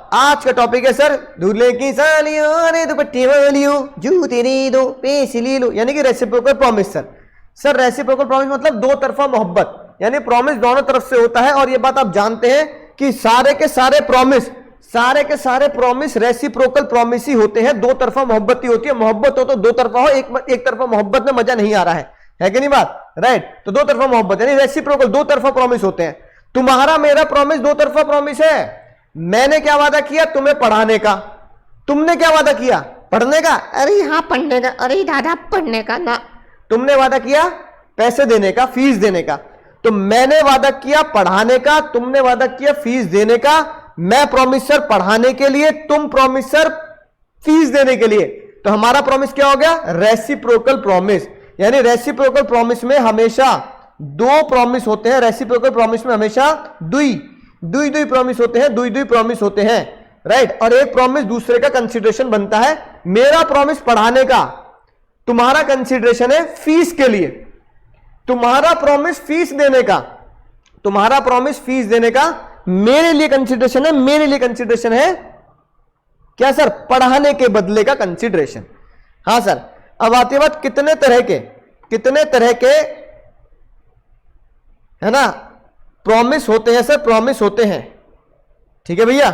आज का टॉपिक है सर दूल्हे की सालियों रे दुपट्टे वालियों जूते रे दो पैसे ले लो, यानी कि reciprocal promise. Sir reciprocal promise मतलब दो तरफा मोहब्बत, यानी प्रॉमिस दोनों तरफ से होता है। और ये बात आप जानते हैं कि सारे के सारे प्रॉमिस रेसिप्रोकल प्रॉमिस ही होते हैं, दो तरफा मोहब्बत ही होती है। मोहब्बत हो तो दो तरफा हो, एक तरफा मोहब्बत में मजा नहीं आ रहा है कि नहीं बात, राइट। तो दो तरफा मोहब्बत यानी रेसिप्रोकल, दो तरफा प्रॉमिस होते हैं। तुम्हारा मेरा प्रॉमिस दो तरफा प्रॉमिस है। मैंने क्या वादा किया तुम्हें पढ़ाने का, तुमने क्या वादा किया पढ़ने का, अरे हाँ पढ़ने का, अरे दादा पढ़ने का ना। तुमने वादा किया पैसे देने का, फीस देने का। तो मैंने वादा किया पढ़ाने का, तुमने वादा किया फीस देने का। मैं प्रॉमिसर पढ़ाने के लिए, तुम प्रॉमिसर फीस देने के लिए। तो हमारा प्रॉमिस क्या हो गया, रेसिप्रोकल प्रॉमिस। यानी रेसिप्रोकल प्रॉमिस में हमेशा दो प्रॉमिस होते हैं, रेसिप्रोकल प्रॉमिस में हमेशा दुई प्रॉमिस होते हैं, दुई प्रॉमिस होते हैं, राइट। और एक प्रॉमिस दूसरे का कंसीडरेशन बनता है। मेरा प्रॉमिस पढ़ाने का, तुम्हारा कंसीडरेशन है फीस के लिए। तुम्हारा प्रॉमिस फीस देने का, तुम्हारा प्रॉमिस फीस देने का मेरे लिए कंसीडरेशन है, मेरे लिए कंसीडरेशन है क्या सर, पढ़ाने के बदले का कंसीडरेशन। हाँ सर। अब आती है बात कितने तरह के है ना प्रॉमिस होते हैं सर, प्रॉमिस होते हैं, ठीक है भैया,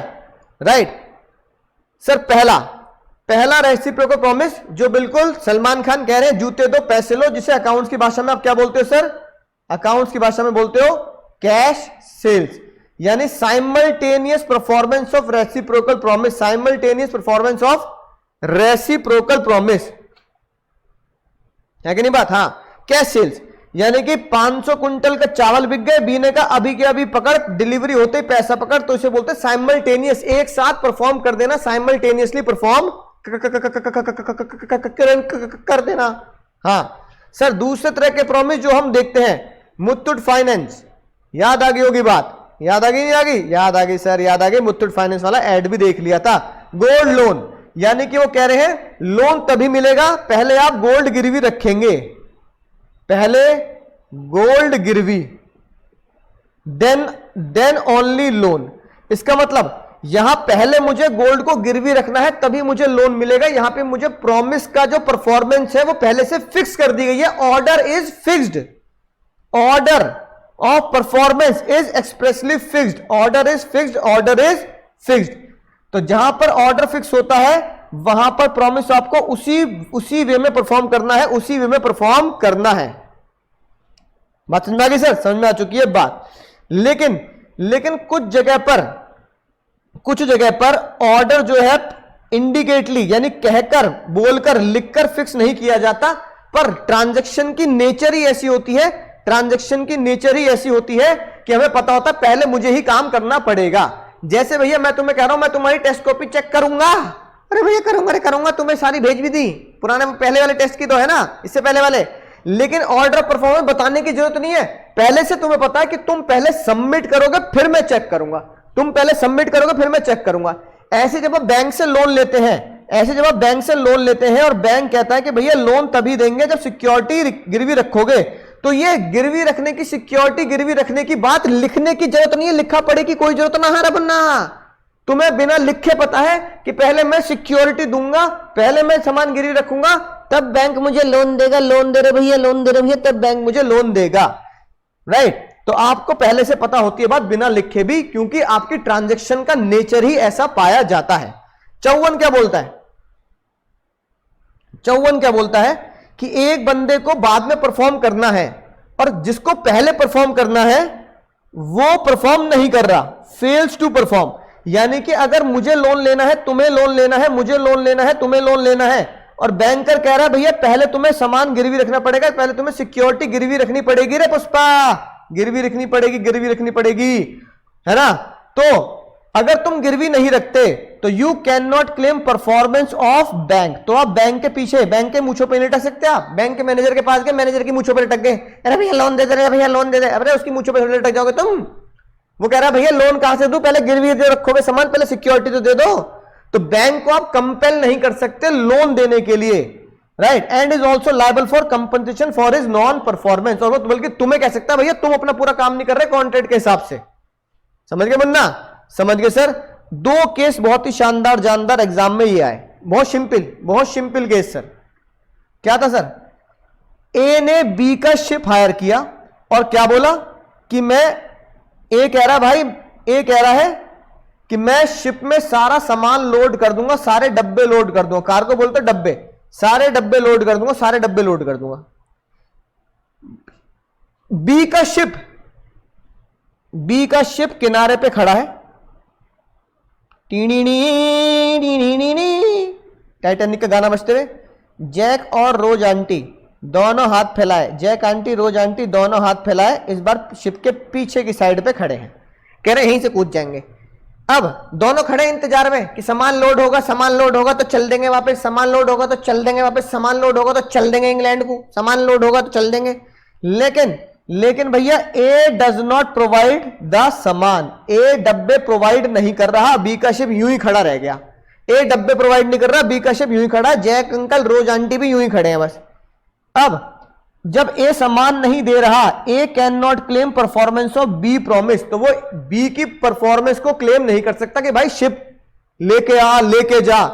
राइट। सर पहला रेसिप्रोकल प्रॉमिस जो बिल्कुल सलमान खान कह रहे हैं जूते दो पैसे लो, जिसे अकाउंट्स की भाषा में आप क्या बोलते हो सर, अकाउंट्स की भाषा में बोलते हो कैश सेल्स, यानी simultaneous performance of reciprocal promise, simultaneous performance of reciprocal promise, है कि नहीं बात। हाँ, कैश सेल्स यानी कि 500 कुंटल का चावल बिक गए, बीने का अभी के अभी पकड़, डिलीवरी होते ही पैसा पकड़, तो इसे बोलते हैं साइमल्टेनियस, एक साथ परफॉर्म कर देना, साइमल्टेनियसली परफॉर्म कर देना। हाँ सर। दूसरे तरह के प्रॉमिस जो हम देखते हैं, मुथूट फाइनेंस, याद आ गई होगी बात, याद आ गई नहीं आ गई, याद आ गई सर, याद आ गई। मुथूट फाइनेंस वाला एड भी देख लिया था। गोल्ड लोन यानी कि वो कह रहे हैं लोन तभी मिलेगा पहले आप गोल्ड गिरवी रखेंगे, पहले गोल्ड गिरवी, देन ओनली लोन। इसका मतलब यहां पहले मुझे गोल्ड को गिरवी रखना है तभी मुझे लोन मिलेगा। यहां पे मुझे प्रॉमिस का जो परफॉर्मेंस है वो पहले से फिक्स कर दी गई है। Order is fixed, order of performance is expressly fixed, order is fixed, order is fixed. तो जहां पर ऑर्डर फिक्स होता है वहां पर प्रॉमिस आपको उसी वे में परफॉर्म करना है, उसी वे में परफॉर्म करना है। बात समझ में आ गई सर, समझ में आ चुकी है बात। लेकिन कुछ जगह पर ऑर्डर जो है इंडिकेटली यानी कहकर, बोलकर, लिखकर फिक्स नहीं किया जाता, पर ट्रांजैक्शन की नेचर ही ऐसी होती है, ट्रांजैक्शन की नेचर ही ऐसी होती है कि हमें पता होता है पहले मुझे ही काम करना पड़ेगा। जैसे भैया मैं तुम्हें कह रहा हूं मैं तुम्हारी टेस्ट कॉपी चेक करूंगा, अरे भैया करूंगा, तुम्हें सारी भेज भी दी, पुराने पहले वाले टेस्ट की तो है ना, इससे पहले वाले। लेकिन ऑर्डर परफॉर्मेंस बताने की जरूरत नहीं है, पहले से तुम्हें पता है कि तुम पहले सबमिट करोगे फिर मैं चेक करूंगा, तुम पहले सबमिट करोगे फिर मैं चेक करूंगा। ऐसे जब आप बैंक से लोन लेते हैं, और बैंक कहता है कि भैया लोन तभी देंगे जब सिक्योरिटी गिरवी रखोगे, तो ये गिरवी रखने की, सिक्योरिटी गिरवी रखने की बात लिखने की जरूरत नहीं है, लिखा पड़े की कोई जरूरत ना है बनना। तुम्हें बिना लिखे पता है कि पहले मैं सिक्योरिटी दूंगा, पहले मैं सामान गिरवी रखूंगा, तब बैंक मुझे लोन देगा, लोन दे रहे भैया, तब बैंक मुझे लोन देगा, राइट। तो आपको पहले से पता होती है बात बिना लिखे भी, क्योंकि आपकी ट्रांजैक्शन का नेचर ही ऐसा पाया जाता है। 54 क्या बोलता है कि एक बंदे को बाद में परफॉर्म करना है और जिसको पहले परफॉर्म करना है वो परफॉर्म नहीं कर रहा, फेल्स टू परफॉर्म। यानी कि अगर मुझे लोन लेना है, तुम्हें लोन लेना है, मुझे लोन लेना है, तुम्हें लोन लेना है, और बैंकर कह रहा है भैया पहले तुम्हें सामान गिरवी रखना पड़ेगा, पहले तुम्हें सिक्योरिटी गिरवी रखनी पड़ेगी रे पुष्पा, गिरवी रखनी पड़ेगी, है ना। तो अगर तुम गिरवी नहीं रखते तो you can not claim performance of bank. तो आप बैंक के पीछे, बैंक के मूंछों पे नहीं लटक सकते। आप बैंक के मैनेजर के पास गए, मैनेजर की मूंछों पे लटक गए, अरे भैया लोन दे दे, भैया लोन दे दे, अरे उसकी मूंछों पे लटक जाओगे तुम। वो कह रहा है भैया लोन कहां से दूं, पहले गिरवी दे रखोगे सामान, पहले सिक्योरिटी तो दे दो। तो बैंक को आप कंपेल नहीं कर सकते लोन देने के लिए, right. And is also liable for compensation for his non performance. और वो बल्कि तुम्हें कह सकता है भैया तुम अपना पूरा काम नहीं कर रहे कॉन्ट्रैक्ट के हिसाब से। समझ गए बनना, समझ गए सर। दो केस बहुत ही शानदार जानदार एग्जाम में ये आए, बहुत सिंपल केस सर। क्या था सर? ए ने बी का शिप हायर किया और क्या बोला कि ए कह रहा है कि मैं शिप में सारा सामान लोड कर दूंगा, सारे डब्बे लोड कर दूंगा। कार को बोलते डब्बे, सारे डब्बे लोड कर दूंगा, बी का शिप किनारे पे खड़ा है, टाइटैनिक का गाना बजते हुए, जैक और रोज आंटी दोनों हाथ फैलाए, जैक आंटी रोज आंटी दोनों हाथ फैलाए, इस बार शिप के पीछे की साइड पे खड़े हैं, कह रहे यहीं से कूद जाएंगे। अब दोनों खड़े इंतजार में कि सामान लोड होगा तो चल देंगे वापस, सामान लोड होगा तो चल देंगे वापस, सामान लोड होगा तो चल देंगे इंग्लैंड को, सामान लोड होगा तो चल देंगे। लेकिन भैया ए डज नॉट प्रोवाइड द सामान, ए डब्बे प्रोवाइड नहीं कर रहा, बी का शिप यूं ही खड़ा रह गया। ए डब्बे प्रोवाइड नहीं कर रहा, बी का शिप यूं ही खड़ा, जैक अंकल रोज आंटी भी यूं ही खड़े हैं बस। अब जब ए सामान नहीं दे रहा, A can not claim performance of B promise, तो वो बी की परफॉर्मेंस को क्लेम नहीं कर सकता कि भाई शिप लेके आ लेके जा,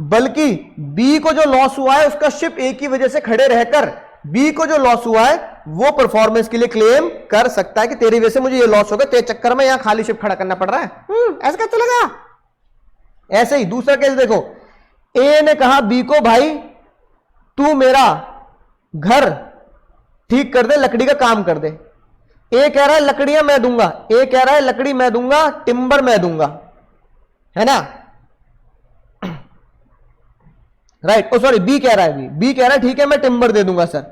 बल्कि बी को जो लॉस हुआ है उसका शिप ए की वजह से खड़े रहकर बी को जो लॉस हुआ है वो परफॉर्मेंस के लिए क्लेम कर सकता है कि तेरी वजह से मुझे ये लॉस हो गया, तेरे चक्कर में यहां खाली शिप खड़ा करना पड़ रहा है। ऐसा कैसे चलेगा? ऐसे ही दूसरा केस देखो, ए ने कहा बी को भाई तू मेरा घर ठीक कर दे, लकड़ी का काम कर दे। ए कह रहा है लकड़ियां मैं दूंगा, ए कह रहा है लकड़ी मैं दूंगा, टिम्बर मैं दूंगा, है ना, राइट। ओ सॉरी, बी कह रहा है ठीक है मैं टिम्बर दे दूंगा sir,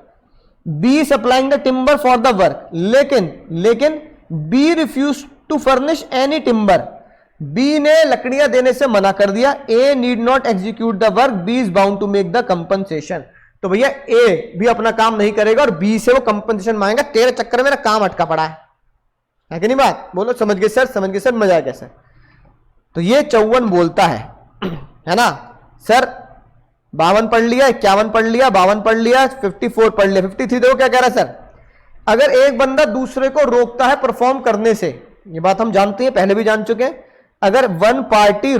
B supplying the timber for the work, लेकिन B refuse to furnish any timber, B ने लकड़ियां देने से मना कर दिया। A need not execute the work, B is bound to make the compensation. तो भैया ए भी अपना काम नहीं करेगा और बी से वो कंपनसेशन मांगेगा, तेरे चक्कर में मेरा काम अटका पड़ा है कि नहीं बात? बोलो समझ गए सर, मजा आ गया सर। तो ये 54 बोलता है ना सर, 52 पढ़ लिया, 51 पढ़ लिया, 52 पढ़ लिया, 54 पढ़ लिया, 53 देखो क्या कह रहा है सर, अगर एक बंदा दूसरे को रोकता है परफॉर्म करने से, ये बात हम जानते हैं, पहले भी जान चुके हैं, अगर वन पार्टी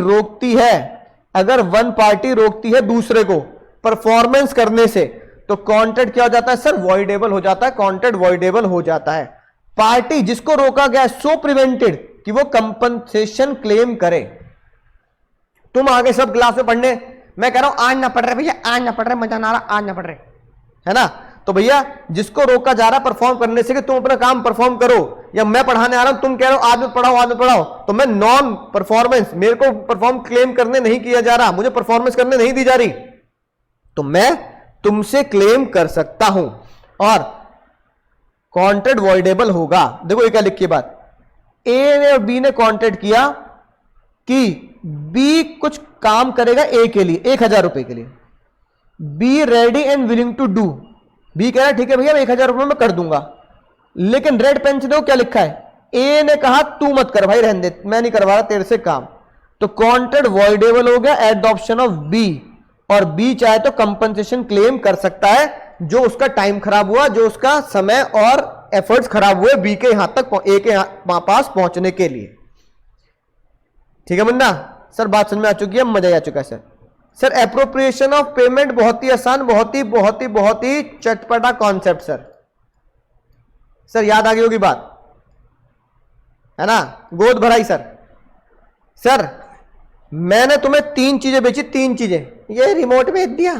रोकती है दूसरे को परफॉर्मेंस करने से, तो कॉन्ट्रैक्ट क्या हो जाता है सर? वॉइडेबल हो जाता है, कॉन्ट्रैक्ट वॉइडेबल हो जाता है। पार्टी जिसको रोका गया है सो प्रिवेंटेड कि वो कंपनसेशन क्लेम करे। तुम आगे सब क्लास में पढ़ने, मैं कह रहा हूं आज ना पढ़ रहे भैया, आज ना पढ़ रहे, मजा ना आ रहा, आज ना पढ़ रहे, है ना। तो भैया जिसको रोका जा रहा परफॉर्म करने से कि तुम अपना काम परफॉर्म करो, या मैं पढ़ाने आ रहा हूं, तुम कह रहे हो आज मत पढ़ाओ, तो मैं नॉन परफॉर्मेंस, मेरे को परफॉर्म क्लेम करने नहीं किया जा रहा, मुझे परफॉर्मेंस करने नहीं दी जा रही, तो मैं तुमसे क्लेम कर सकता हूं और कॉन्ट्रैक्ट वॉइडेबल होगा। देखो ये क्या लिखी है बात, ए ने और बी ने कॉन्ट्रैक्ट किया कि बी कुछ काम करेगा ए के लिए 1000 रुपए के लिए, B ready and willing to do, B कह रहा है ठीक है भैया मैं 1000 रुपए में कर दूंगा, लेकिन रेड पेन से देखो क्या लिखा है, ए ने कहा तू मत कर भाई, रहने दे, मैं नहीं करवा रहा तेरे से काम, तो कॉन्ट्रैक्ट वॉइडेबल हो गया at the option of B, और बी चाहे तो कंपनसेशन क्लेम कर सकता है जो उसका टाइम खराब हुआ, जो उसका समय और एफर्ट्स खराब हुए बी के यहां तक, ए के पास पहुंचने के लिए। ठीक है मुन्ना सर, बात समझ में आ चुकी है, मजा आ चुका है सर। एप्रोप्रिएशन ऑफ पेमेंट बहुत ही आसान, बहुत ही चटपटा कॉन्सेप्ट सर याद आ गई होगी बात, है ना, गोद भराई सर मैंने तुम्हें 3 चीजें बेची, 3 चीजें, ये रिमोट बेच दिया,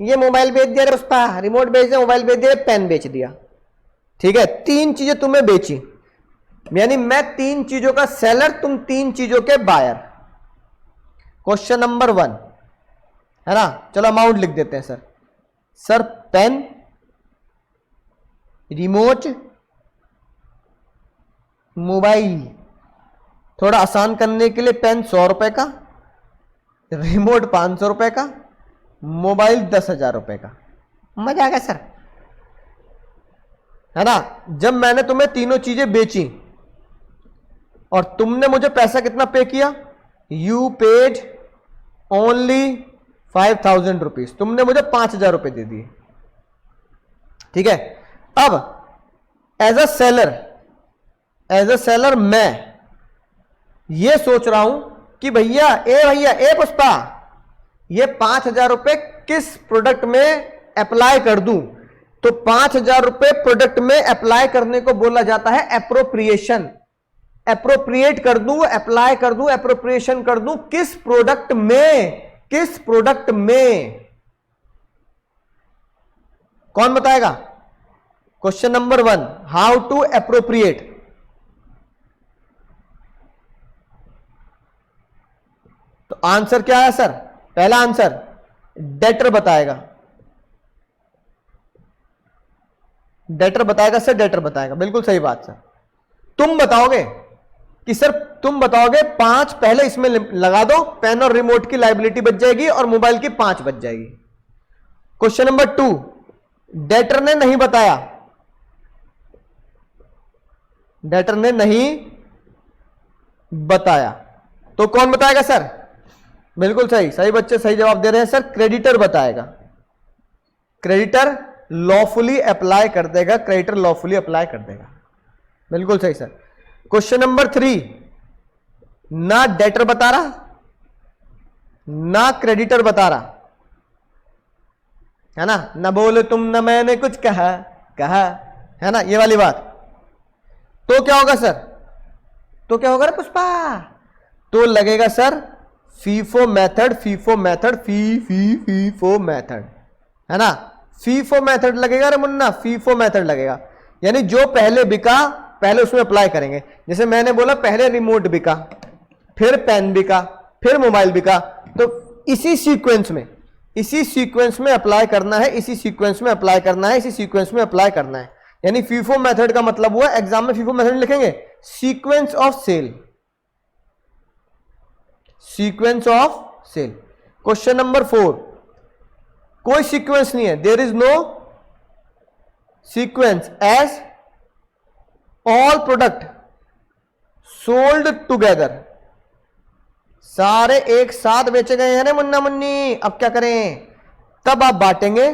ये मोबाइल बेच दिया, पुष्पा रिमोट बेच दिया, मोबाइल बेच दिया, पेन बेच दिया, ठीक है, 3 चीजें तुम्हें बेची, यानी मैं 3 चीजों का सेलर, तुम 3 चीजों के बायर। क्वेश्चन नंबर 1 है ना, चलो अमाउंट लिख देते हैं सर पेन, रिमोट, मोबाइल, थोड़ा आसान करने के लिए पेन 100 रुपए का, रिमोट 500 रुपए का, मोबाइल 10,000 रुपए का। मजा आ गया सर, है ना। जब मैंने तुम्हें तीनों चीजें बेची और तुमने मुझे पैसा कितना पे किया, यू पेड ओनली 5,000 रुपीज, तुमने मुझे 5,000 रुपए दे दिए, ठीक है। अब एज अ सेलर मैं ये सोच रहा हूं कि भैया ए पुष्पा, ये 5,000 रुपए किस प्रोडक्ट में अप्लाई कर दूं, तो 5,000 रुपए प्रोडक्ट में अप्लाई करने को बोला जाता है एप्रोप्रिएशन। एप्रोप्रिएट कर दूं, अप्लाई कर दूं, एप्रोप्रिएशन कर दूं, किस प्रोडक्ट में, किस प्रोडक्ट में, कौन बताएगा? Question number 1, how to appropriate. तो आंसर क्या है सर? पहला आंसर डेटर बताएगा, डेटर बताएगा सर, डेटर बताएगा, बिल्कुल सही बात सर। तुम बताओगे कि सर, तुम बताओगे 5 पहले इसमें लगा दो, पेन और रिमोट की लायबिलिटी बच जाएगी और मोबाइल की 5 बच जाएगी। क्वेश्चन नंबर 2, डेटर ने नहीं बताया, डेटर ने नहीं बताया, तो कौन बताएगा सर? बिल्कुल सही, सही बच्चे सही जवाब दे रहे हैं सर, क्रेडिटर बताएगा। क्रेडिटर लॉफुली अप्लाई कर देगा, क्रेडिटर लॉफुली अप्लाई कर देगा, बिल्कुल सही सर। क्वेश्चन नंबर 3, ना डेटर बता रहा, ना क्रेडिटर बता रहा, है ना, ना बोले तुम ना मैंने कुछ कहा, है ना, ये वाली बात। तो क्या होगा सर? तो क्या होगा रे पुष्पा? तो लगेगा sir FIFO method, FIFO method, FIFO method, है ना, फीफो मेथड लगेगा रे मुन्ना, फीफो मेथड लगेगा। यानी जो पहले बिका पहले उसमें अप्लाई करेंगे। जैसे मैंने बोला पहले रिमोट बिका, फिर पेन बिका, फिर मोबाइल बिका, तो इसी सीक्वेंस में अप्लाई करना है, इसी सीक्वेंस में अप्लाई करना है, इसी सीक्वेंस में अप्लाई करना है। यानी फीफो मेथड का मतलब हुआ, एग्जाम में फीफो मेथड लिखेंगे sequence of sale, sequence of sale. Question number 4, कोई सीक्वेंस नहीं है, there is no sequence as all product sold together, सारे एक साथ बेचे गए हैं ना मुन्ना मुन्नी, अब क्या करें? तब आप बांटेंगे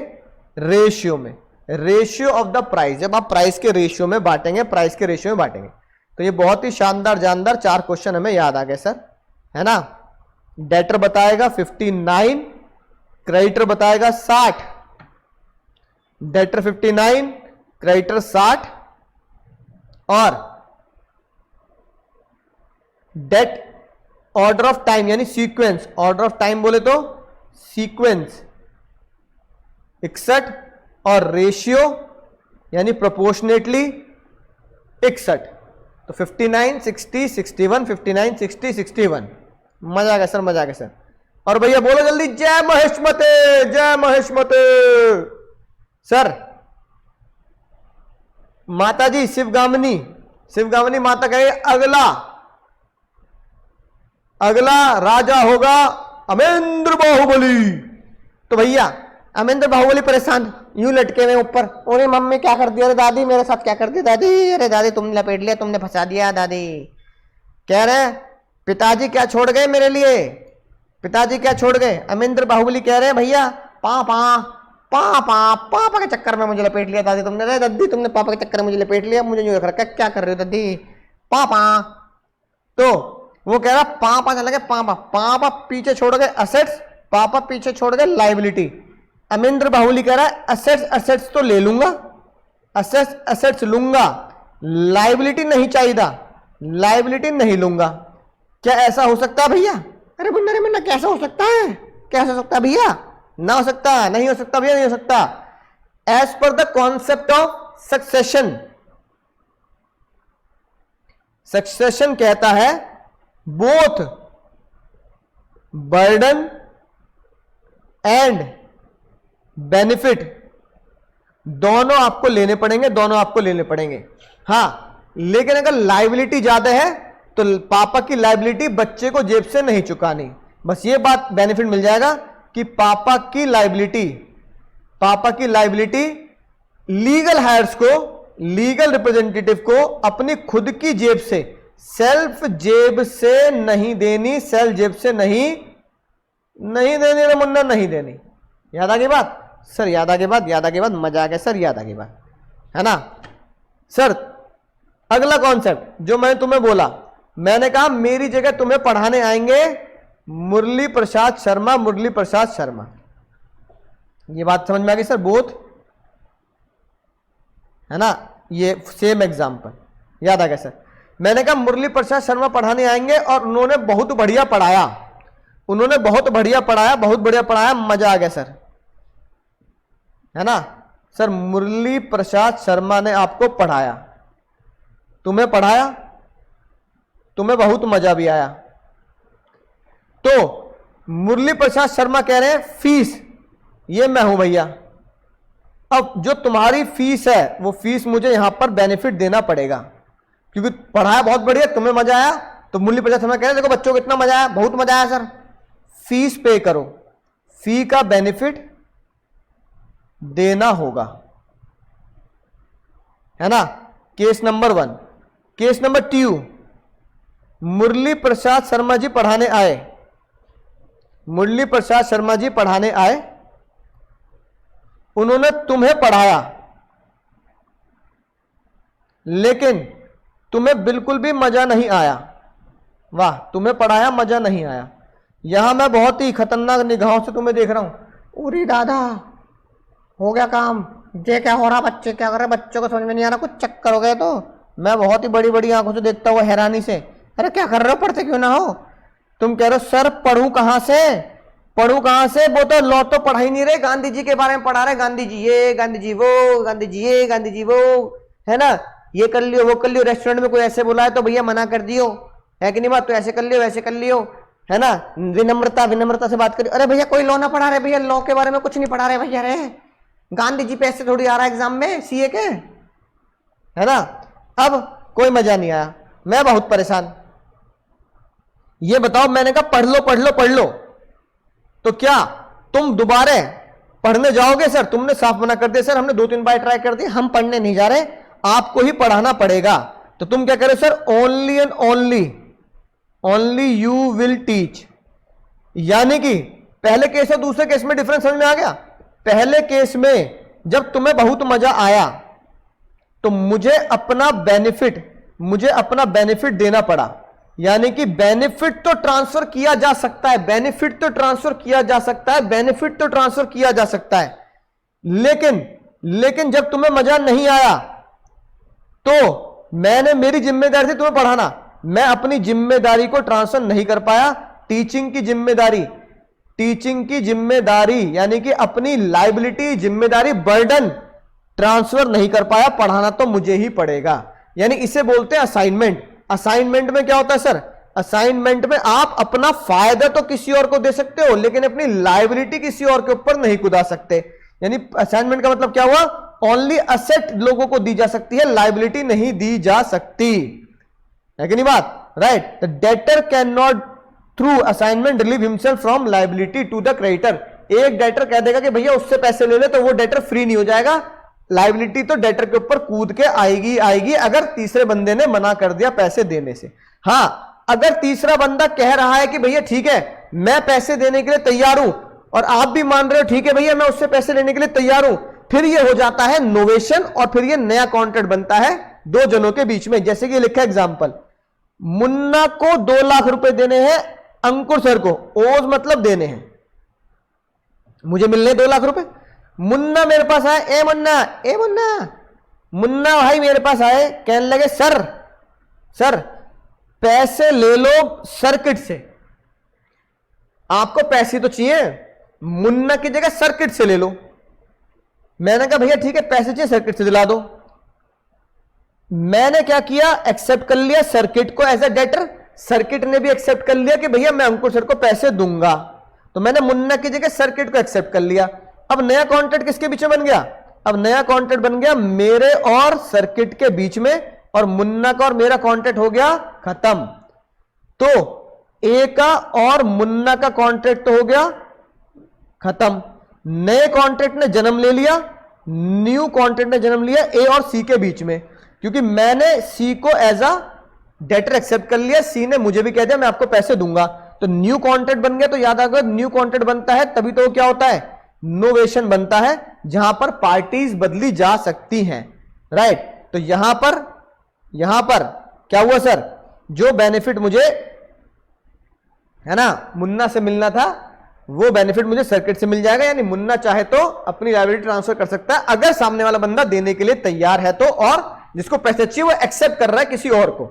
रेशियो में, रेशियो ऑफ द प्राइस, जब आप प्राइस के रेशियो में बांटेंगे, प्राइस के रेशियो में बांटेंगे। तो ये बहुत ही शानदार जानदार 4 क्वेश्चन हमें याद आ गए सर, है ना। डेटर बताएगा 59, क्रेडिटर बताएगा 60, डेटर 59, क्रेडिटर 60, और डेट ऑर्डर ऑफ टाइम यानी सीक्वेंस, ऑर्डर ऑफ टाइम बोले तो सीक्वेंस 61, और रेशियो यानी प्रोपोर्शनेटली 61। तो 59, 60, 61, 59, 60, 61। मजा आ गया सर, मजा आ गया सर। और भैया बोलो जल्दी, जय महेशमते, जय महेशमते। सर माता जी शिवगामिनी, शिवगामिनी माता कहे अगला राजा होगा अमेंद्र बाहुबली। तो भैया अमेंद्र बाहुबली परेशान, यूं लटके हुए ऊपर, अरे मम्मी क्या कर दिया, अरे दादी मेरे साथ क्या कर दिया दादी, अरे दादी तुमने लपेट लिया, तुमने फंसा दिया दादी। कह रहे पिताजी क्या छोड़ गए मेरे लिए, पिताजी क्या छोड़ गए? अमेंद्र बाहुबली कह रहे हैं भैया पापा के चक्कर में मुझे लपेट लिया दादी तुमने, दादी तुमने पापा के चक्कर में मुझे लपेट लिया, मुझे यूं रख रखा, क्या कर रहे हो दादी, पापा। तो वो कह रहा पापा चला गया, पापा पीछे छोड़ गए असेट्स, पापा पीछे छोड़ गए लाइबिलिटी। अमेंद्र बाहुबली कह रहा है असेट्स तो ले लूंगा, असेट्स लूंगा, लाइबिलिटी नहीं चाहिए, लाइबिलिटी नहीं लूंगा। क्या ऐसा हो सकता है भैया? अरे मुन्ना कैसा हो सकता है, कैसा हो सकता है भैया? ना हो सकता, नहीं हो सकता भैया, नहीं हो सकता। As per the concept of succession, succession कहता है बोथ बर्डन एंड बेनिफिट दोनों आपको लेने पड़ेंगे, दोनों आपको लेने पड़ेंगे। हां, लेकिन अगर लायबिलिटी ज्यादा है तो पापा की लायबिलिटी बच्चे को जेब से नहीं चुकानी, बस ये बात बेनिफिट मिल जाएगा कि पापा की लायबिलिटी लीगल हायर्स को, लीगल रिप्रेजेंटेटिव को अपनी खुद की जेब से, सेल्फ जेब से नहीं देनी, सेल्फ जेब से नहीं देनी रे मुन्ना, नहीं देनी। याद आ गई बात सर, याद आ गई बात, याद आ गई बात, मजा आ गया सर, याद आ गई बात, है ना सर। अगला कॉन्सेप्ट जो मैं तुम्हें बोला मैंने कहा मेरी जगह तुम्हें पढ़ाने आएंगे मुरली प्रसाद शर्मा, मुरली प्रसाद शर्मा। ये बात समझ में आ गई सर? बोथ है ना, ये सेम एग्जांपल याद आ गया सर। मैंने कहा मुरली प्रसाद शर्मा पढ़ाने आएंगे और उन्होंने बहुत बढ़िया पढ़ाया, उन्होंने बहुत बढ़िया पढ़ाया, बहुत बढ़िया पढ़ाया, मजा आ गया सर, है ना सर। मुरली प्रसाद शर्मा ने आपको पढ़ाया, तुम्हें पढ़ाया, तुम्हें बहुत मजा भी आया। तो मुरली प्रसाद शर्मा कह रहे हैं फीस ये मैं हूं भैया, अब जो तुम्हारी फीस है वो फीस मुझे यहां पर बेनिफिट देना पड़ेगा, क्योंकि पढ़ाया बहुत बढ़िया, तुम्हें मजा आया। तो मुरली प्रसाद शर्मा कह रहे हैं देखो बच्चों को इतना मजा आया, बहुत मजा आया सर, फीस पे करो, फी का बेनिफिट देना होगा, है ना। Case number 1। केस नंबर 2, मुरली प्रसाद शर्मा जी पढ़ाने आए, मुरली प्रसाद शर्मा जी पढ़ाने आए, उन्होंने तुम्हें पढ़ाया लेकिन तुम्हें बिल्कुल भी मजा नहीं आया। वाह, तुम्हें पढ़ाया मजा नहीं आया। यहां मैं बहुत ही खतरनाक निगाहों से तुम्हें देख रहा हूं, उरी दादा हो गया काम, ये क्या हो रहा, बच्चे क्या कर रहे, बच्चों को समझ में नहीं आ रहा, कुछ चक्कर हो गए। तो मैं बहुत ही बड़ी बड़ी आंखों से देखता हुआ हैरानी से, अरे क्या कर रहे हो, पढ़ते क्यों ना हो। तुम कह रहे हो सर पढ़ूं कहां से, पढ़ूं कहां से, वो तो लॉ तो पढ़ा ही नहीं रहे, गांधी जी के बारे में पढ़ा रहे, गांधी जी ये, गांधी जी वो, गांधी जी ये, गांधी जी वो, है ना, ये कर लियो वो कर लियो। रेस्टोरेंट में कोई ऐसे बुलाए तो भैया मना कर दियो, है कि नहीं बात, तो ऐसे कर लियो वैसे कर लियो, है ना। विनम्रता, विनम्रता से बात करियो। अरे भैया कोई लॉ ना पढ़ा रहे भैया, लॉ के बारे में कुछ नहीं पढ़ा रहे भैया, रे गांधी जी पे ऐसे थोड़ी आ रहा है एग्जाम में सीए के, है ना। अब कोई मजा नहीं आया, मैं बहुत परेशान। ये बताओ, मैंने कहा पढ़ लो पढ़ लो पढ़ लो, तो क्या तुम दोबारा पढ़ने जाओगे? सर तुमने साफ मना कर दिया, सर हमने 2-3 बार ट्राई कर दी, हम पढ़ने नहीं जा रहे, आपको ही पढ़ाना पड़ेगा। तो तुम क्या करो sir, only and only you will teach. यानी कि पहले केस और दूसरे केस में डिफरेंस समझ में आ गया। पहले केस में जब तुम्हें बहुत मजा आया तो मुझे अपना बेनिफिट देना पड़ा, यानी कि बेनिफिट तो ट्रांसफर किया जा सकता है, बेनिफिट तो ट्रांसफर किया जा सकता है, बेनिफिट तो ट्रांसफर किया जा सकता है, लेकिन जब तुम्हें मजा नहीं आया तो मैंने, मेरी जिम्मेदारी थी तुम्हें पढ़ाना, मैं अपनी जिम्मेदारी को ट्रांसफर नहीं कर पाया। टीचिंग की जिम्मेदारी यानी कि अपनी लाइबिलिटी, जिम्मेदारी, बर्डन ट्रांसफर नहीं कर पाया, पढ़ाना तो मुझे ही पड़ेगा। यानी इसे बोलते हैं असाइनमेंट। असाइनमेंट में क्या होता है सर, असाइनमेंट में आप अपना फायदा तो किसी और को दे सकते हो लेकिन अपनी लाइबिलिटी किसी और के ऊपर नहीं कुदा सकते। यानी असाइनमेंट का मतलब क्या हुआ, ओनली असेट लोगों को दी जा सकती है, लाइबिलिटी नहीं दी जा सकती, है कि नहीं बात, right. The debtor can not through assignment relieve himself from liability to the creditor. एक डेटर कह देगा कि भैया उससे पैसे ले ले, तो वो डेटर फ्री नहीं हो जाएगा, लाइबिलिटी तो डेटर के ऊपर कूद के आएगी अगर तीसरे बंदे ने मना कर दिया पैसे देने से। हां, अगर तीसरा बंदा कह रहा है कि भैया ठीक है मैं पैसे देने के लिए तैयार हूं और आप भी मान रहे हो ठीक है भैया मैं उससे पैसे लेने के लिए तैयार हूं, फिर यह हो जाता है नोवेशन और फिर यह नया कॉन्ट्रैक्ट बनता है दो जनों के बीच में। जैसे कि लिखा एग्जांपल, मुन्ना को 2 लाख रुपए देने हैं अंकुर सर को, ओज मतलब देने हैं, मुझे मिलने 2 लाख रुपए। मुन्ना मेरे पास आए, ए मुन्ना भाई मेरे पास आए, कहने लगे सर पैसे ले लो सर्किट से। आपको पैसे तो चाहिए, मुन्ना की जगह सर्किट से ले लो। मैंने कहा भैया ठीक है पैसे चाहिए सर्किट से दिला दो। मैंने क्या किया, एक्सेप्ट कर लिया सर्किट को एज ए डेटर, सर्किट ने भी एक्सेप्ट कर लिया कि भैया मैं अंकुर सर को पैसे दूंगा, तो मैंने मुन्ना की जगह सर्किट को एक्सेप्ट कर लिया। अब नया कॉन्ट्रैक्ट किसके बीच में बन गया, अब नया कॉन्ट्रैक्ट बन गया मेरे और सर्किट के बीच में, और मुन्ना का और मेरा कॉन्ट्रैक्ट हो गया खत्म। तो ए का और मुन्ना का कॉन्ट्रैक्ट तो हो गया खत्म। नए कॉन्ट्रैक्ट ने जन्म ले लिया, न्यू कॉन्ट्रैक्ट ने जन्म लिया ए और सी के बीच में, क्योंकि मैंने सी को एज अ डेटर एक्सेप्ट कर लिया, सी ने मुझे भी कह दिया मैं आपको पैसे दूंगा, तो न्यू कॉन्ट्रैक्ट बन गया। तो याद आएगा न्यू कॉन्ट्रैक्ट बनता है तभी तो क्या होता है, नोवेशन बनता है, जहां पर पार्टीज बदली जा सकती हैं, राइट। तो यहां पर क्या हुआ सर, जो बेनिफिट मुझे, है ना, मुन्ना से मिलना था, वो बेनिफिट मुझे सर्किट से मिल जाएगा। यानी मुन्ना चाहे तो अपनी लायबिलिटी ट्रांसफर कर सकता है अगर सामने वाला बंदा देने के लिए तैयार है तो, और जिसको पैसे चाहिए वो एक्सेप्ट कर रहा है किसी और को,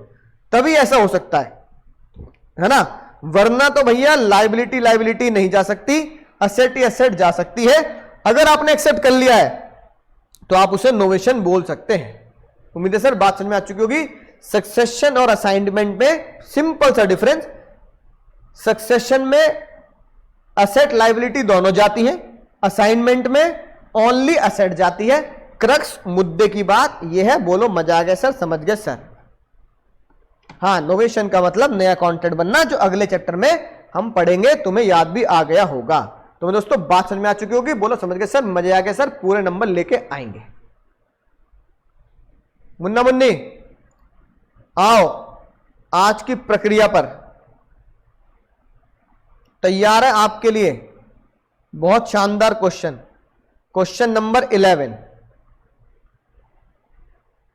तभी ऐसा हो सकता है ना। वरना तो भैया लायबिलिटी लायबिलिटी नहीं जा सकती, असेट ही असेट जा सकती है। अगर आपने एक्सेप्ट कर लिया है तो आप उसे नोवेशन बोल सकते हैं। उम्मीद है सर बात समझ में आ चुकी होगी। सक्सेशन और असाइनमेंट में सिंपल सा डिफरेंस, सक्सेशन में असेट लायबिलिटी दोनों जाती है, असाइनमेंट में ओनली असेट जाती है। क्रक्स मुद्दे की बात यह है। बोलो मजा आ गया सर, समझ गए सर। हाँ, नोवेशन का मतलब नया कॉन्ट्रैक्ट बनना, जो अगले चैप्टर में हम पढ़ेंगे, तुम्हें याद भी आ गया होगा। तो दोस्तों बात समझ में आ चुकी होगी। बोलो समझ गए सर, मजे आ गए सर, पूरे नंबर लेके आएंगे। मुन्ना मुन्नी आओ, आज की प्रक्रिया पर तैयार है आपके लिए बहुत शानदार क्वेश्चन। Question number 11।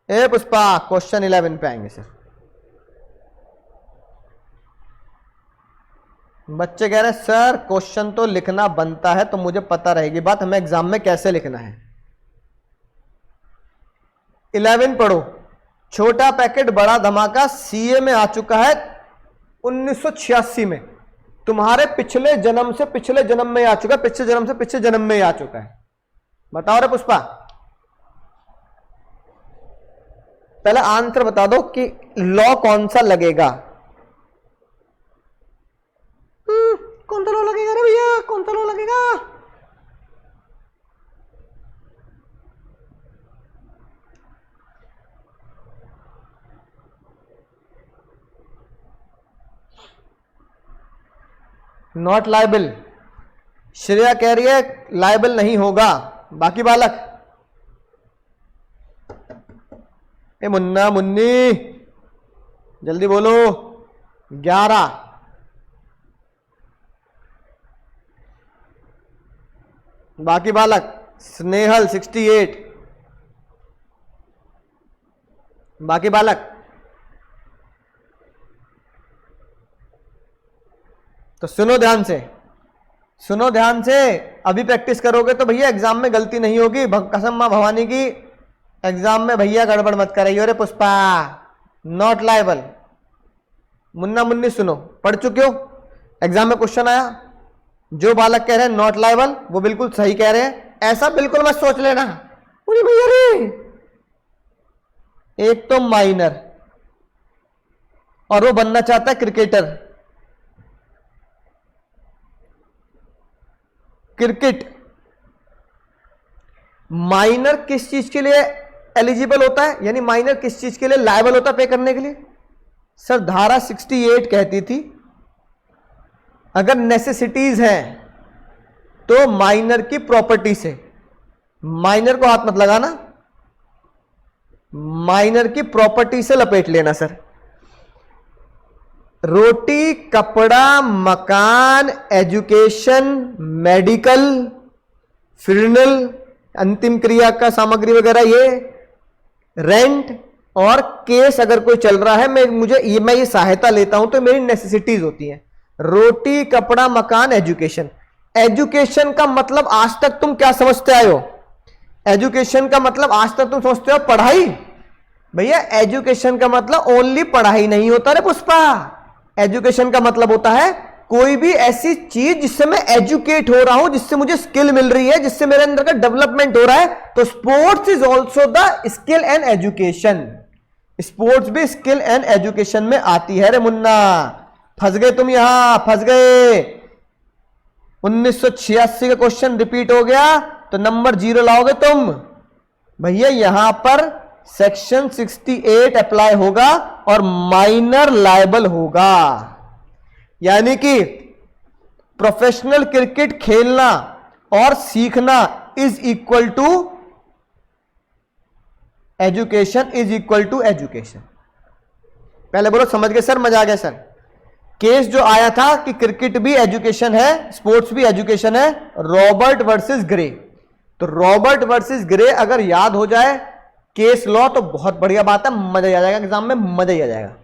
ए पुष्पा, क्वेश्चन 11 पे आएंगे सर। बच्चे कह रहे हैं सर क्वेश्चन तो लिखना बनता है, तो मुझे पता रहेगी बात हमें एग्जाम में कैसे लिखना है। 11 पढ़ो। छोटा पैकेट बड़ा धमाका सीए में आ चुका है 1986 में। तुम्हारे पिछले जन्म से पिछले जन्म में आ चुका है, पिछले जन्म से पिछले जन्म में आ चुका है। बताओ रे पुष्पा, पहले आंसर बता दो कि लॉ कौन सा लगेगा। कौन सा लॉ लगेगा रे भैया, कौन सा लॉ लगेगा? Not liable. श्रेया कह रही है लायबल नहीं होगा। बाकी बालक, ए मुन्ना मुन्नी जल्दी बोलो। 11। बाकी बालक, स्नेहल 68। बाकी बालक, तो सुनो ध्यान से, सुनो ध्यान से। अभी प्रैक्टिस करोगे तो भैया एग्जाम में गलती नहीं होगी। कसम मां भवानी की, एग्जाम में भैया गड़बड़ मत कराइए रे पुष्पा। Not liable. मुन्ना मुन्नी सुनो, पढ़ चुके हो, एग्जाम में क्वेश्चन आया, जो बालक कह रहे हैं नॉट लायबल वो बिल्कुल सही कह रहे हैं। ऐसा बिल्कुल मत सोच लेना मुझे भैया रे, एक तो माइनर और वो बनना चाहता है क्रिकेटर। क्रिकेट माइनर किस चीज के लिए एलिजिबल होता है, यानी माइनर किस चीज के लिए लायबल होता है पे करने के लिए? सर धारा 68 कहती थी अगर नेसेसिटीज हैं तो माइनर की प्रॉपर्टी से, माइनर को हाथ मत लगाना, माइनर की प्रॉपर्टी से लपेट लेना। सर रोटी कपड़ा मकान एजुकेशन मेडिकल फ्यूनरल अंतिम क्रिया का सामग्री वगैरह, ये रेंट और केस अगर कोई चल रहा है, मैं ये सहायता लेता हूं तो मेरी नेसेसिटीज होती हैं। रोटी कपड़ा मकान एजुकेशन। एजुकेशन का मतलब आज तक तुम क्या समझते आए हो? एजुकेशन का मतलब आज तक तुम समझते हो पढ़ाई? भैया एजुकेशन का मतलब ओनली पढ़ाई नहीं होता रे पुष्पा। एजुकेशन का मतलब होता है कोई भी ऐसी चीज जिससे मैं एजुकेट हो रहा हूं, जिससे मुझे स्किल मिल रही है, जिससे मेरे अंदर का डेवलपमेंट हो रहा है। तो sports is also the skill and education. Sports भी स्किल एंड एजुकेशन में आती है रे मुन्ना। फंस गए तुम, यहां फंस गए। 1986 का क्वेश्चन रिपीट हो गया तो नंबर 0 लाओगे तुम। भैया यहां पर सेक्शन 68 अप्लाई होगा और माइनर लायबल होगा। यानी कि प्रोफेशनल क्रिकेट खेलना और सीखना is equal to education, is equal to education. पहले बोलो समझ गए सर, मजा आ गया सर। केस जो आया था कि क्रिकेट भी एजुकेशन है स्पोर्ट्स भी एजुकेशन है, रॉबर्ट वर्सेस ग्रे। तो रॉबर्ट वर्सेस ग्रे अगर याद हो जाए केस लॉ तो बहुत बढ़िया बात है, मजा आ जाएगा एग्जाम में, मजा ही आ जाएगा।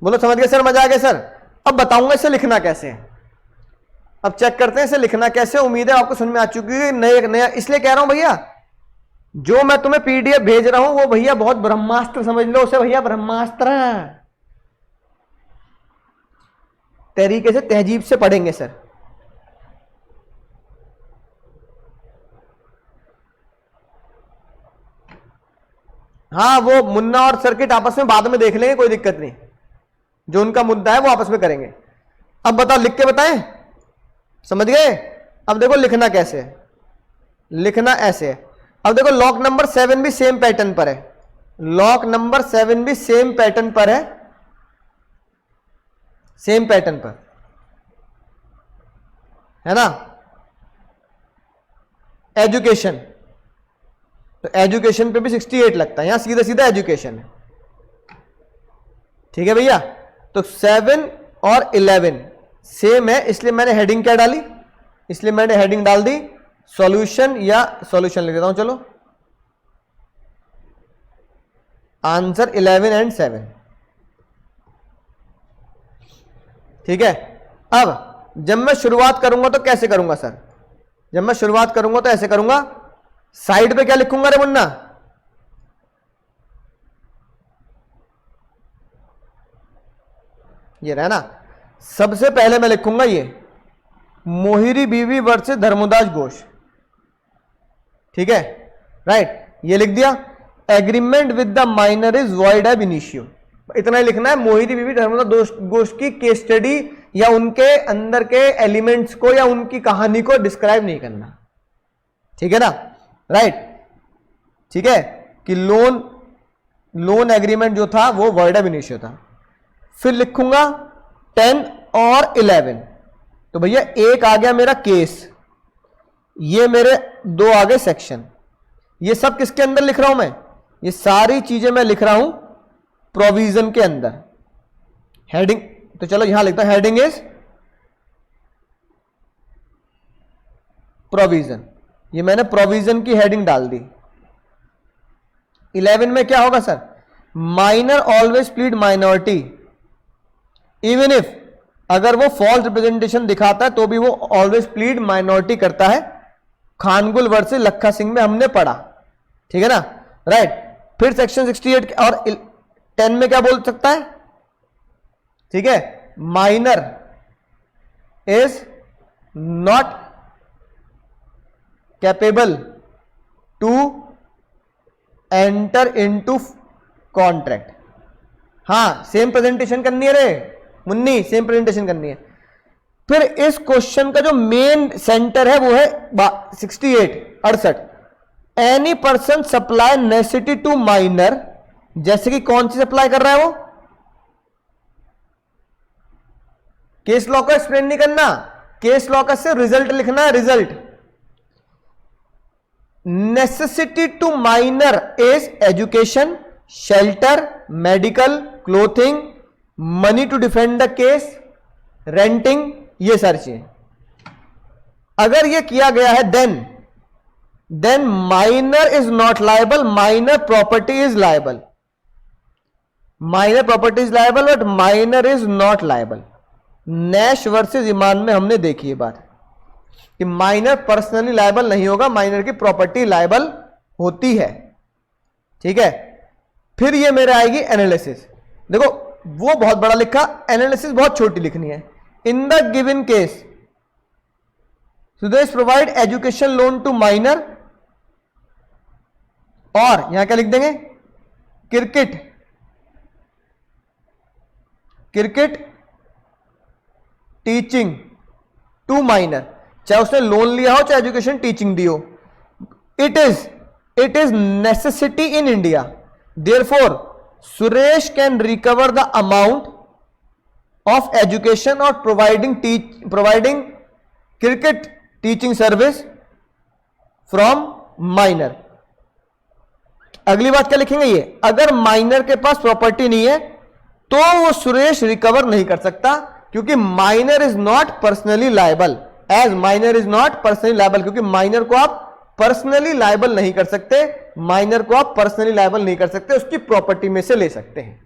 बोलो समझ गए सर, मजा आ गया सर। अब बताऊंगा इसे लिखना कैसे है। अब चेक करते हैं इसे लिखना कैसे। उम्मीद है आपको समझ में आ चुकी है। नया इसलिए कह रहा हूं भैया, जो मैं तुम्हें पीडीएफ भेज रहा हूं वो भैया बहुत ब्रह्मास्त्र समझ लो उसे भैया, ब्रह्मास्त्र तरीके से तहजीब से पढ़ेंगे सर। हाँ, वो मुन्ना और सर्किट आपस में बाद में देख लेंगे, कोई दिक्कत नहीं। जो उनका मुद्दा है वो आपस में करेंगे। अब बताओ, लिख के बताएं, समझ गए? अब देखो लिखना कैसे है, लिखना ऐसे है। अब देखो लॉक नंबर 7 भी सेम पैटर्न पर है, लॉक नंबर 7 भी सेम पैटर्न पर है, सेम पैटर्न पर है ना। एजुकेशन, तो एजुकेशन पे भी 68 लगता है, यहां सीधा सीधा एजुकेशन है। ठीक है भैया, तो 7 और 11 सेम है, इसलिए मैंने हेडिंग क्या डाली, इसलिए मैंने हेडिंग डाल दी सॉल्यूशन, या सॉल्यूशन लिख देता हूं चलो, आंसर 11 एंड 7। ठीक है। अब जब मैं शुरुआत करूंगा तो कैसे करूंगा सर? जब मैं शुरुआत करूंगा तो ऐसे करूंगा, साइड पे क्या लिखूंगा रे मुन्ना? ये रहा ना, सबसे पहले मैं लिखूंगा ये मोहिरी बीवी वर्सेस धर्मदास घोष। ठीक है, राइट, ये लिख दिया। Agreement with the minor is void एब इनिशियो, इतना ही लिखना है। मोहिरी बीवी धर्मदास घोष की केस स्टडी या उनके अंदर के एलिमेंट्स को या उनकी कहानी को डिस्क्राइब नहीं करना। ठीक है ना, राइट। ठीक है, कि लोन एग्रीमेंट जो था वो वॉइड एब इनिशियो था। फिर लिखूंगा 10 और 11, तो भैया एक आ गया मेरा केस, ये मेरे 2 आ गए सेक्शन। ये सब किसके अंदर लिख रहा हूं मैं? ये सारी चीजें मैं लिख रहा हूं प्रोविजन के अंदर। हेडिंग तो चलो यहां लिखता हूं, हेडिंग इज प्रोविजन, ये मैंने प्रोविजन की हेडिंग डाल दी। 11 में क्या होगा sir? Minor always plead minority even if, अगर वो फॉल्स रिप्रेजेंटेशन दिखाता है तो भी वो ऑलवेज प्लीड माइनॉरिटी करता है। खानगुल वर्सेस लखा सिंह में हमने पढ़ा। ठीक है ना, राइट। फिर सेक्शन 68 और 10 में क्या बोल सकता है? ठीक है, minor is not capable to enter into contract. हां, सेम प्रेजेंटेशन करनी है रे मुन्नी, सेम प्रेजेंटेशन करनी है। फिर इस क्वेश्चन का जो मेन सेंटर है वो है 68। Any person supply necessity to minor, जैसे कि कौन सी सप्लाई कर रहा है वो? केस लॉ का एक्सप्लेन नहीं करना, केस लॉ का से रिजल्ट लिखना है, result. Necessity to minor is education, shelter, medical, clothing, money to defend the case, renting, ये सारी चीजें। अगर ये किया गया है then minor is not liable, minor property is liable. Minor property is liable but minor is not liable. Nash versus Inman में हमने देखी ये बात कि माइनर पर्सनली लायबल नहीं होगा, माइनर की प्रॉपर्टी लायबल होती है। ठीक है, फिर ये मेरे आएगी एनालिसिस। देखो वो बहुत बड़ा लिखा, एनालिसिस बहुत छोटी लिखनी है। In the given case Sudesh provide education loan to minor, और यहां क्या लिख देंगे? क्रिकेट टीचिंग टू माइनर, चाहे उसने लोन लिया हो चाहे एजुकेशन टीचिंग दी हो। It is necessity in India, therefore Suresh can recover the amount of education और providing cricket teaching service from minor. अगली बात क्या लिखेंगे? ये अगर माइनर के पास प्रॉपर्टी नहीं है तो वो सुरेश रिकवर नहीं कर सकता, क्योंकि minor is not personally liable, as minor is not personally liable, क्योंकि माइनर को आप पर्सनली लायबल नहीं कर सकते, माइनर को आप पर्सनली लायबल नहीं कर सकते, उसकी प्रॉपर्टी में से ले सकते हैं।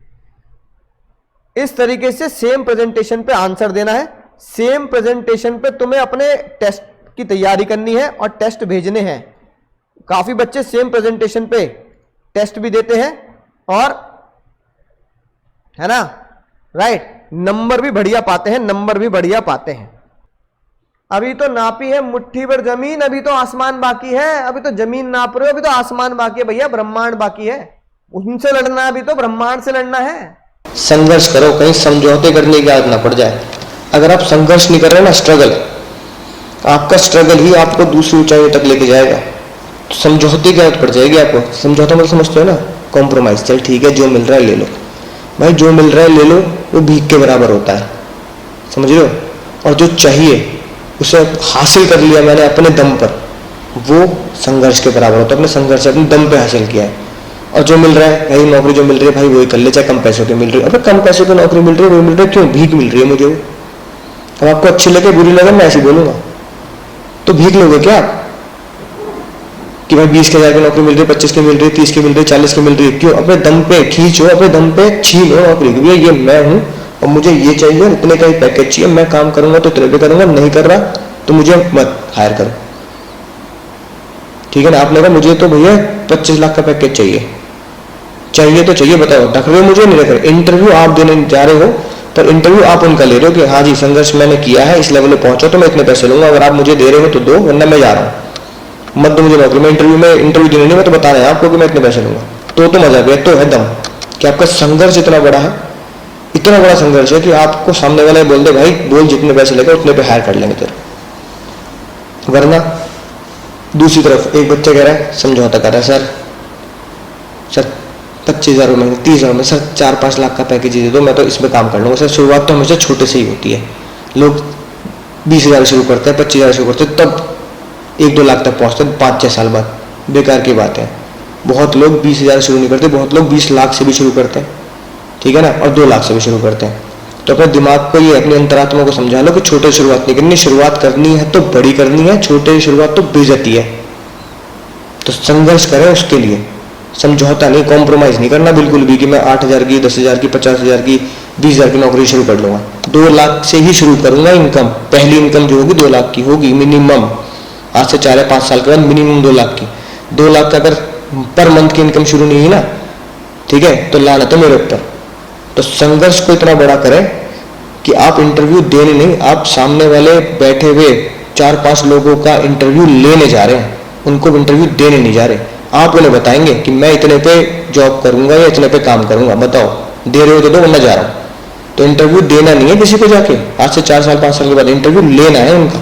इस तरीके से सेम प्रेजेंटेशन पे आंसर देना है। सेम प्रेजेंटेशन पे तुम्हें अपने टेस्ट की तैयारी करनी है और टेस्ट भेजने हैं। काफी बच्चे सेम प्रेजेंटेशन पे टेस्ट भी देते हैं और, है ना, राइट, नंबर भी बढ़िया पाते हैं, नंबर भी बढ़िया पाते हैं। अभी तो नापी है मुट्ठी भर जमीन, अभी तो आसमान बाकी है। अभी तो जमीन नाप रहे हो, अभी तो आसमान बाकी है भैया, ब्रह्मांड बाकी है। उनसे लड़ना है, अभी तो ब्रह्मांड से लड़ना है। संघर्ष करो, कहीं समझौते करने की आदत ना पड़ जाए। अगर आप संघर्ष नहीं कर रहे ना, स्ट्रगल, आपका स्ट्रगल ही आपको दूसरी ऊंचाइयों तक लेके जाएगा। तो समझौते की आदत पड़ जाएगी आपको। समझौता मतलब समझते हो ना, कॉम्प्रोमाइज। चल ठीक है, जो मिल रहा है ले लो भाई, जो मिल रहा है ले लो, वो भीख के बराबर होता है, समझ रहे हो। और जो चाहिए उसे हासिल कर लिया मैंने अपने दम पर, वो संघर्ष के बराबर होता है। अपने संघर्ष से अपने दम पे हासिल किया है। और जो मिल रहा है भाई, नौकरी जो मिल रही है भाई वही कर ले, चाहे कम पैसों की मिल रही है। अबे कम पैसों की नौकरी मिल रही है, वही मिल रही है, क्यों? भीख मिल रही है मुझे। अब आपको अच्छी लगे बुरी लगे, मैं ऐसे बोलूंगा तो भीख लोगे क्या आप? कि भाई 20,000 की नौकरी मिल रही है, 25 की मिल रही है, 30 की मिल रही है, 40 की मिल रही है, क्यों? अपने दम पे खींचो, अपने दम पे छीनो नौकरी। भैया ये मैं हूं और मुझे ये चाहिए, इतने का ही पैकेज चाहिए, मैं काम करूंगा तो इतने पे करूंगा, नहीं कर रहा तो मुझे मत हायर करो, ठीक है ना। आपने कहा मुझे तो भैया 25 लाख का पैकेज चाहिए, चाहिए तो चाहिए, बताओ रख रहे हो मुझे, नहीं रख रहे। इंटरव्यू आप देने जा रहे हो, पर इंटरव्यू आप उनका ले रहे हो कि हाँ जी संघर्ष मैंने किया है, इस लेवल पे पहुंचो तो मैं इतने पैसे लूंगा। अगर आप मुझे दे रहे हो तो दो, वरना मैं जा रहा हूँ, मत दो मुझे नौकरी। मैं इंटरव्यू देने नहीं, मैं तो बता रहा है आपको कि मैं इतने पैसे लूंगा। तो मजा गया, तो है दम कि आपका संघर्ष इतना बड़ा है, इतना बड़ा संघर्ष है कि आपको सामने वाले बोल दे भाई बोल जितने पैसे लेगा उतने पे हायर कर लेंगे तेरे। वरना दूसरी तरफ एक बच्चा कह रहा है, समझौता कर रहा है, सर 25,000 रुपये महीने, 30,000 में सर 4-5 लाख का पैकेज दे दो, मैं तो इसमें काम कर लूँगा। सर शुरुआत तो हमेशा छोटे से ही होती है, लोग 20,000 शुरू करते हैं, 25,000 शुरू करते हैं, तब 1-2 लाख तक पहुँचते हैं 5-6 साल बाद। बेकार की बात है। बहुत लोग 20,000 शुरू नहीं करते, बहुत लोग 20 लाख से भी शुरू करते हैं, ठीक है ना, और 2 लाख से भी शुरू करते हैं। तो अपने दिमाग को ये, अपने अंतरात्मा को समझा लो कि छोटे शुरुआत नहीं करनी, शुरुआत करनी है तो बड़ी करनी है, छोटे शुरुआत तो बेइज्जती है। तो संघर्ष करें उसके लिए, समझौता नहीं, कॉम्प्रोमाइज नहीं करना बिल्कुल भी कि मैं 8,000 की, 10,000 की, 50,000 की, 20,000 की नौकरी शुरू कर लूंगा। 2 लाख से ही शुरू करूंगा इनकम। पहली इनकम जो होगी 2 लाख की होगी मिनिमम। आज से 4 या 5 साल के बाद मिनिमम 2 लाख की। 2 लाख का अगर पर मंथ की इनकम शुरू नहीं हुई ना, ठीक है, तो लानत है मेरे ऊपर। तो संघर्ष को इतना बड़ा करें कि आप इंटरव्यू देने नहीं, आप सामने वाले बैठे हुए 4-5 लोगों का इंटरव्यू लेने जा रहे हैं, उनको इंटरव्यू देने नहीं जा रहे। आप उन्हें बताएंगे कि मैं इतने पे जॉब करूंगा या इतने पे काम करूंगा, बताओ दे रहे हो तो दो, वरना जा रहा हूं। तो इंटरव्यू देना नहीं है किसी को जाके, आज से 4 साल 5 साल के बाद इंटरव्यू लेना है उनका।